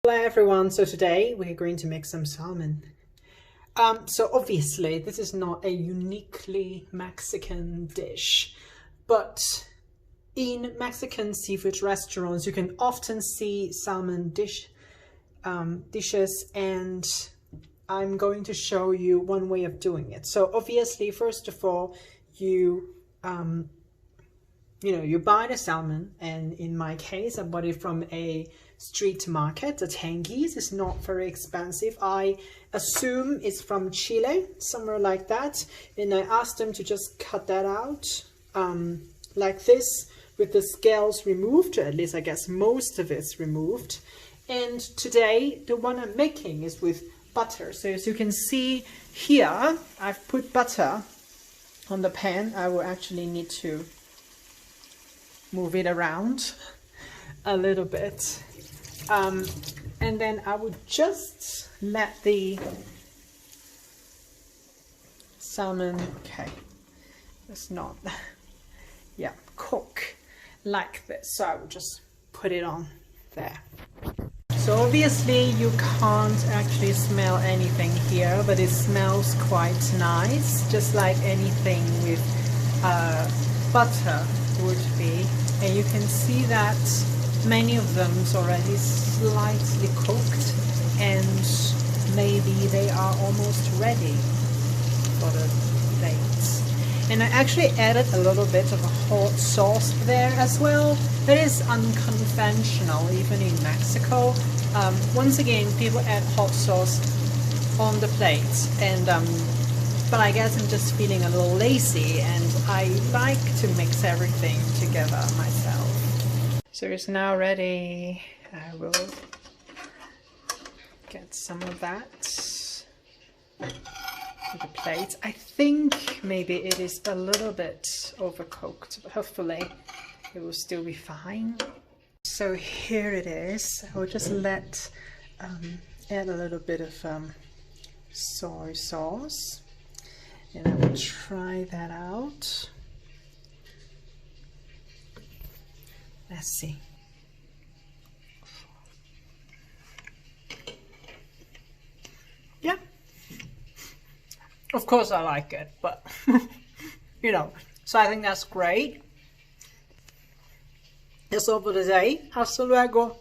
Hello everyone, so today we're going to make some salmon. So obviously this is not a uniquely Mexican dish, but in Mexican seafood restaurants you can often see salmon dishes, and I'm going to show you one way of doing it. So obviously, first of all, you buy the salmon, and in my case I bought it from a street market. The tangies is not very expensive. I assume it's from Chile, somewhere like that, and I asked them to just cut that out like this, with the scales removed, or at least I guess most of it's removed. And today the one I'm making is with butter. So as you can see here, I've put butter on the pan. I will actually need to move it around a little bit, and then I would just let the salmon, it's not, cook like this. So I would just put it on there. So obviously you can't actually smell anything here, but it smells quite nice, just like anything with butter would be. And you can see that many of them is already slightly cooked, and maybe they are almost ready for the plates. And I actually added a little bit of a hot sauce there as well. That is unconventional even in Mexico. Once again, people add hot sauce on the plates, and but I guess I'm just feeling a little lazy, and I like to mix everything together myself. So it's now ready. I will get some of that to the plate. I think maybe it is a little bit overcooked, but hopefully it will still be fine. So here it is. I will just add a little bit of soy sauce, and I will try that out. Let's see. Yeah, of course I like it, but so I think that's great. That's all for today. Hasta luego.